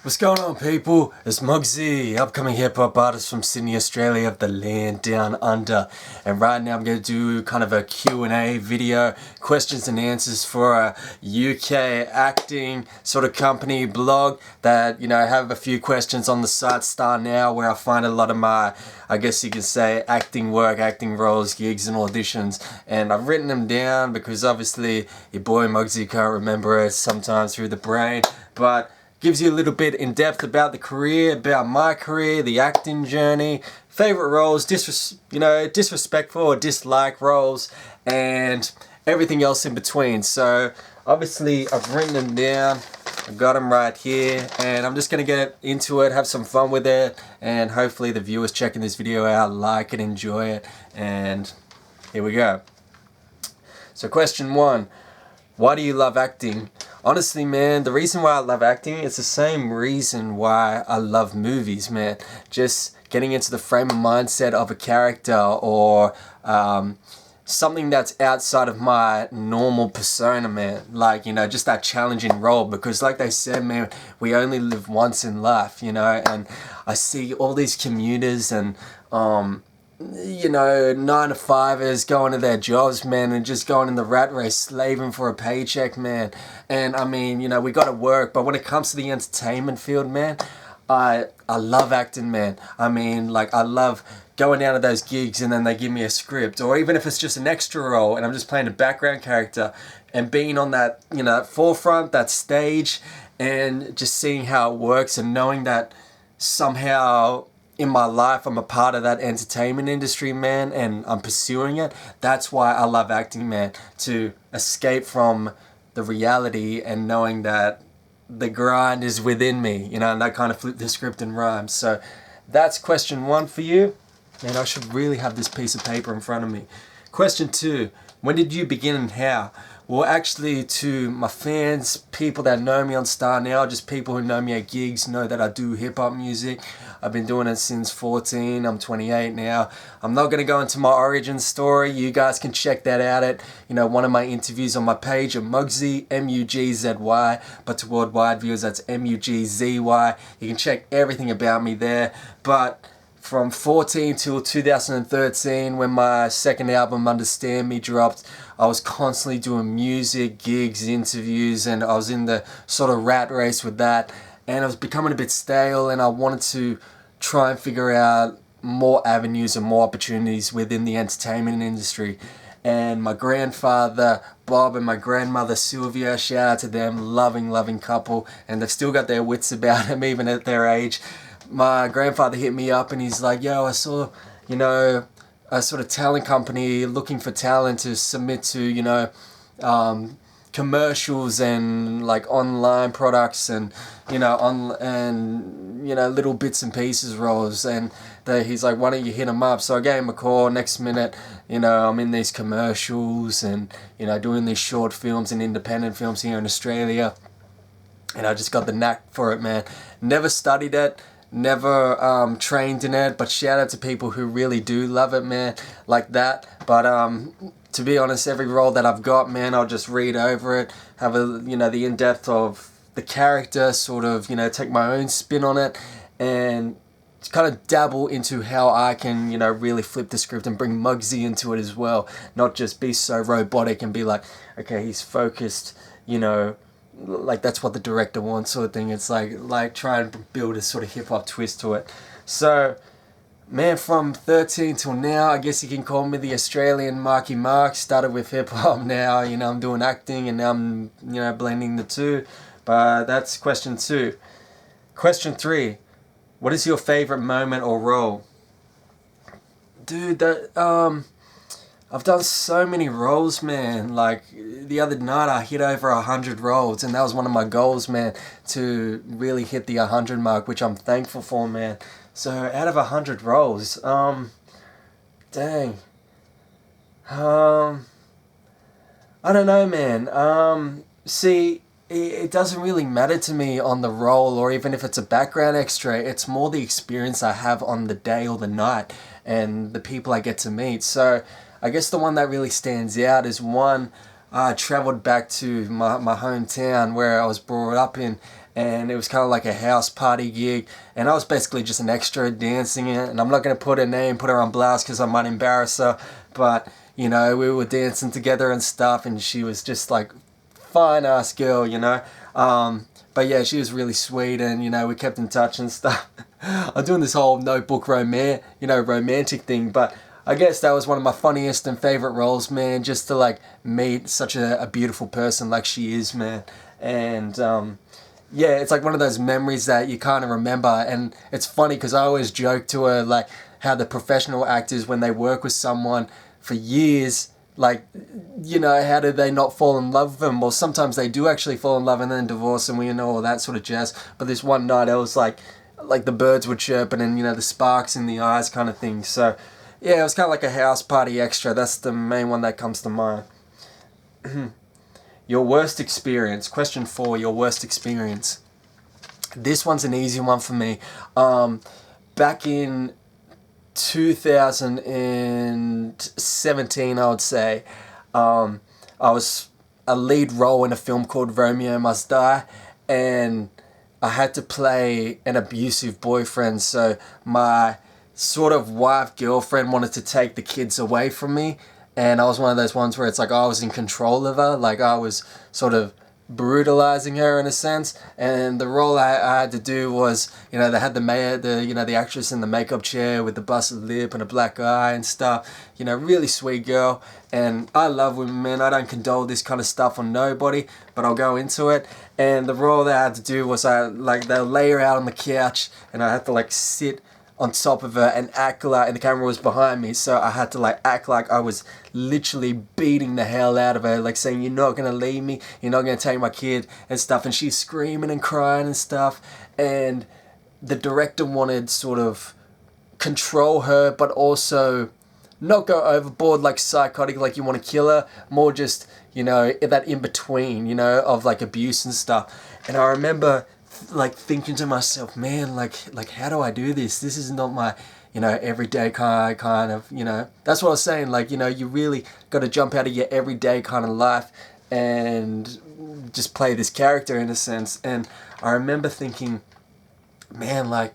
What's going on, people? It's MUGZY, upcoming hip-hop artist from Sydney, Australia, of the land down under. And right now I'm going to do kind of a Q&A video, questions and answers for a UK acting sort of company blog that, I have a few questions on the site StarNow where I find a lot of my, I guess you could say, acting work, acting roles, gigs and auditions. And I've written them down because obviously your boy MUGZY can't remember it sometimes through the brain, but gives you a little bit in depth about the career, about my career, the acting journey, favorite roles, disrespectful or dislike roles, and everything else in between. So obviously I've written them down, I've got them right here, and I'm just going to get into it, have some fun with it, and hopefully the viewers checking this video out like it, enjoy it, and here we go. So question 1, why do you love acting? Honestly, man, the reason why I love acting is the same reason why I love movies, man. Just getting into the frame of mindset of a character or something that's outside of my normal persona, man. Like, just that challenging role. Because like they said, man, we only live once in life, and I see all these commuters and 9-to-5ers going to their jobs, man, and just going in the rat race, slaving for a paycheck, man. And I mean, we got to work, but when it comes to the entertainment field, man, I love acting, man. I mean, like, I love going down to those gigs and then they give me a script, or even if it's just an extra role and I'm just playing a background character and being on that, forefront, that stage, and just seeing how it works and knowing that somehow in my life I'm a part of that entertainment industry, man, and I'm pursuing it. That's why I love acting, man, to escape from the reality and knowing that the grind is within me, and that kind of flip the script and rhyme. So that's question 1 for you, and I should really have this piece of paper in front of me. Question 2, when did you begin and how? Well, actually, to my fans, people that know me on StarNow, just people who know me at gigs, know that I do hip-hop music. I've been doing it since 14, I'm 28 now. I'm not going to go into my origin story. You guys can check that out at, one of my interviews on my page at MUGZY, MUGZY, but to worldwide viewers, that's MUGZY. You can check everything about me there. But from 14 till 2013, when my second album, Understand Me, dropped, I was constantly doing music, gigs, interviews, and I was in the sort of rat race with that. And I was becoming a bit stale, and I wanted to try and figure out more avenues and more opportunities within the entertainment industry. And my grandfather, Bob, and my grandmother, Sylvia, shout out to them, loving couple, and they've still got their wits about them even at their age. My grandfather hit me up and he's like, yo, I saw, a sort of talent company looking for talent to submit to, commercials and like online products and, little bits and pieces roles. And he's like, why don't you hit him up? So I gave him a call. Next minute, I'm in these commercials and, doing these short films and independent films here in Australia. And I just got the knack for it, man. Never studied it. Never trained in it, but shout out to people who really do love it, man, like that. But to be honest, every role that I've got, man, I'll just read over it, have the in-depth of the character, sort of, take my own spin on it, and kind of dabble into how I can, really flip the script and bring MUGZY into it as well. Not just be so robotic and be like, okay, he's focused, like that's what the director wants, sort of thing. It's like try and build a sort of hip-hop twist to it. So, man, from 13 till now, I guess you can call me the Australian Marky Mark. Started with hip-hop, now, I'm doing acting, and now I'm, blending the two. But that's question 2. Question 3, what is your favorite moment or role? Dude, I've done so many roles, man. Like, the other night I hit over 100 roles, and that was one of my goals, man, to really hit the 100 mark, which I'm thankful for, man. So, out of 100 roles, dang. I don't know, man. See, it doesn't really matter to me on the role, or even if it's a background extra. It's more the experience I have on the day or the night and the people I get to meet. So I guess the one that really stands out is one, I travelled back to my hometown where I was brought up in, and it was kind of like a house party gig, and I was basically just an extra dancing it. And I'm not going to put her on blast because I might embarrass her, but you know, we were dancing together and stuff, and she was just like fine ass girl, you know. But yeah, she was really sweet, and you know, we kept in touch and stuff. I'm doing this whole notebook romantic thing, but I guess that was one of my funniest and favorite roles, man, just to like meet such a beautiful person like she is, man. And yeah, it's like one of those memories that you kind of remember. And it's funny because I always joke to her like how the professional actors, when they work with someone for years, like, you know, how do they not fall in love with them? Well, sometimes they do actually fall in love and then divorce, and we know all that sort of jazz. But this one night I was like the birds were chirping, and you know, the sparks in the eyes kind of thing. So yeah, it was kind of like a house party extra. That's the main one that comes to mind. Your worst experience. Question 4, your worst experience. This one's an easy one for me. Back in 2017, I would say, I was a lead role in a film called Romeo Must Die, and I had to play an abusive boyfriend. So my sort of wife girlfriend wanted to take the kids away from me, and I was one of those ones where it's like I was in control of her, like I was sort of brutalizing her in a sense. And the role I had to do was, you know, they had the actress in the makeup chair with the busted lip and a black eye and stuff, you know, really sweet girl. And I love women, man. I don't condone this kind of stuff on nobody, but I'll go into it. And the role that I had to do was they'll lay her out on the couch, and I had to like sit on top of her and act like, and the camera was behind me, so I had to like act like I was literally beating the hell out of her, like saying, you're not gonna leave me, you're not gonna take my kid and stuff. And she's screaming and crying and stuff, and the director wanted sort of control her, but also not go overboard like psychotic, like you want to kill her, more just, you know, that in between, you know, of like abuse and stuff. And I remember like thinking to myself, man, like how do I do this? This is not my, you know, everyday kind of, you know. That's what I was saying, like, you know, you really got to jump out of your everyday kind of life and just play this character in a sense. And I remember thinking, man, like,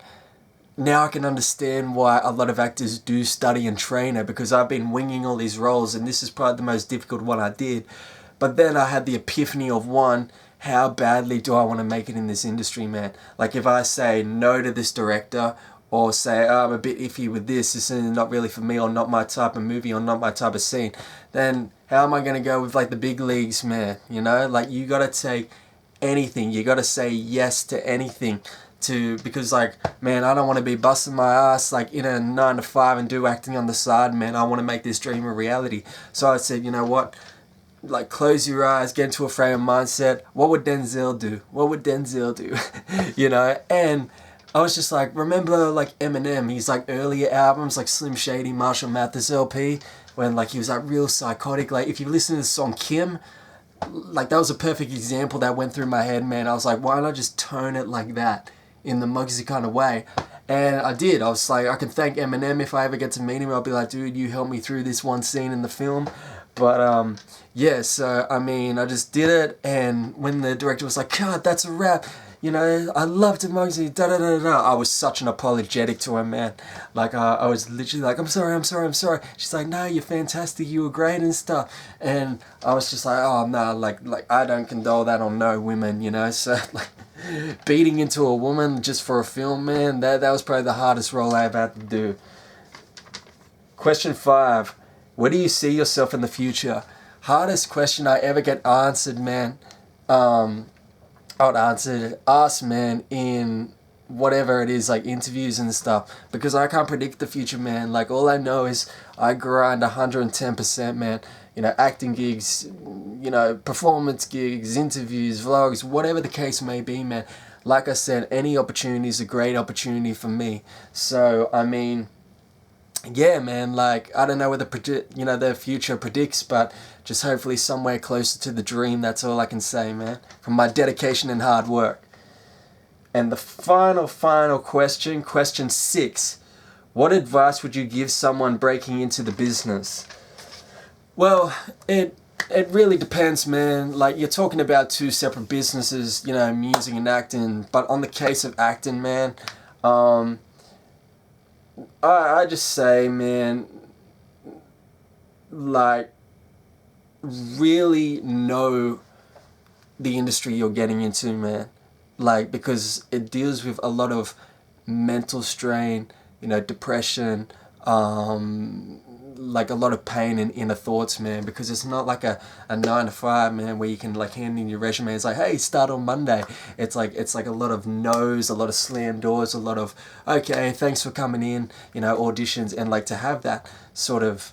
now I can understand why a lot of actors do study and train her, because I've been winging all these roles, and this is probably the most difficult one I did. But then I had the epiphany of, one, how badly do I want to make it in this industry, man? Like, if I say no to this director, or say, oh, I'm a bit iffy with this is not really for me, or not my type of movie, or not my type of scene, then how am I going to go with like the big leagues, man? You know, like, you got to take anything. You got to say yes to anything. Because like, man, I don't want to be busting my ass like in a 9 to 5 and do acting on the side, man. I want to make this dream a reality. So I said, you know what? Like, close your eyes, get into a frame of mindset. What would Denzel do? What would Denzel do? You know? And I was just like, remember like Eminem, he's like earlier albums like Slim Shady, Marshall Mathers LP, when like he was like real psychotic. Like, if you listen to the song Kim, like that was a perfect example that went through my head, man. I was like, why not just tone it like that in the MUGZY kind of way? And I did. I was like, I can thank Eminem if I ever get to meet him. I'll be like, dude, you helped me through this one scene in the film. But yeah, so I mean, I just did it, and when the director was like, God, that's a wrap, you know, I loved it, MUGZY, da-da-da-da, I was such an apologetic to her, man. Like, I was literally like, I'm sorry. She's like, no, you're fantastic, you were great and stuff. And I was just like, oh, no, like I don't condone that on no women, you know. So, like, beating into a woman just for a film, man, that was probably the hardest role I ever had to do. Question 5. Where do you see yourself in the future? Hardest question I ever get answered, man. Asked, man, in whatever it is, like interviews and stuff. Because I can't predict the future, man. Like, all I know is I grind 110%, man. You know, acting gigs, you know, performance gigs, interviews, vlogs, whatever the case may be, man. Like I said, any opportunity is a great opportunity for me. So, I mean, yeah, man, like, I don't know what the future predicts, but just hopefully somewhere closer to the dream. That's all I can say, man, from my dedication and hard work. And the final question, question 6. What advice would you give someone breaking into the business? Well, it It really depends, man. Like, you're talking about two separate businesses, you know, music and acting. But on the case of acting, man, um, I just say, man, like, really know the industry you're getting into, man. Like, because it deals with a lot of mental strain, you know, depression, like a lot of pain and inner thoughts, man, because it's not like a 9 to 5, man, where you can like hand in your resume. It's like, hey, start on Monday. It's like a lot of no's, a lot of slammed doors, a lot of, okay, thanks for coming in, you know, auditions. And like to have that sort of,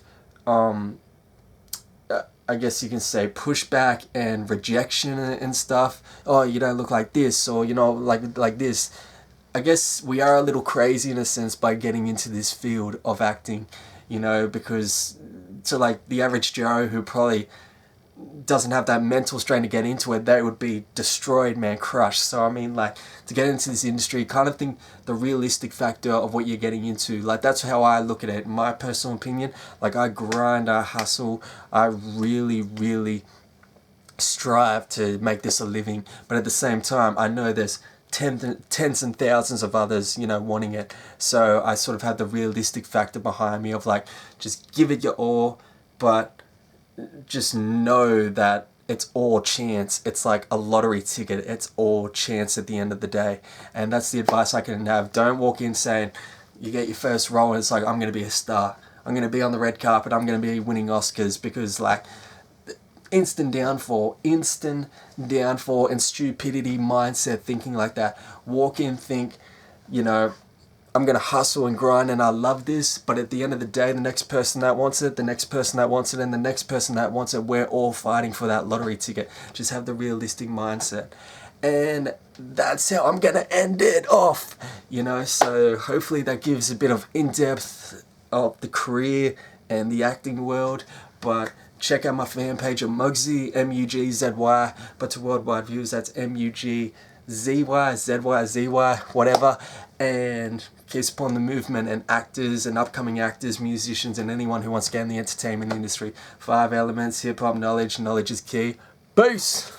I guess you can say, pushback and rejection and stuff. Oh, you don't look like this, or, you know, like this. I guess we are a little crazy in a sense by getting into this field of acting, you know, because to like the average Joe who probably doesn't have that mental strain to get into it, they would be destroyed, man, crushed. So I mean, like, to get into this industry, kind of think the realistic factor of what you're getting into. Like, that's how I look at it, in my personal opinion. Like, I grind, I hustle, I really, really strive to make this a living. But at the same time, I know there's tens and thousands of others, you know, wanting it. So I sort of have the realistic factor behind me of like, just give it your all, but just know that it's all chance. It's like a lottery ticket. It's all chance at the end of the day. And that's the advice I can have. Don't walk in saying you get your first role and it's like, I'm going to be a star. I'm going to be on the red carpet. I'm going to be winning Oscars, because like instant downfall and stupidity mindset thinking like that. Walk in, think, you know, I'm going to hustle and grind and I love this, but at the end of the day, the next person that wants it, the next person that wants it, and the next person that wants it, we're all fighting for that lottery ticket. Just have the realistic mindset. And that's how I'm going to end it off, you know. So hopefully that gives a bit of in-depth of the career and the acting world. But check out my fan page at MUGZY, MUGZY, but to worldwide viewers, that's MUGZY, ZY, whatever. And keep supporting the movement and actors and upcoming actors, musicians, and anyone who wants to get in the entertainment industry. 5 elements, hip-hop knowledge. Knowledge is key. Peace!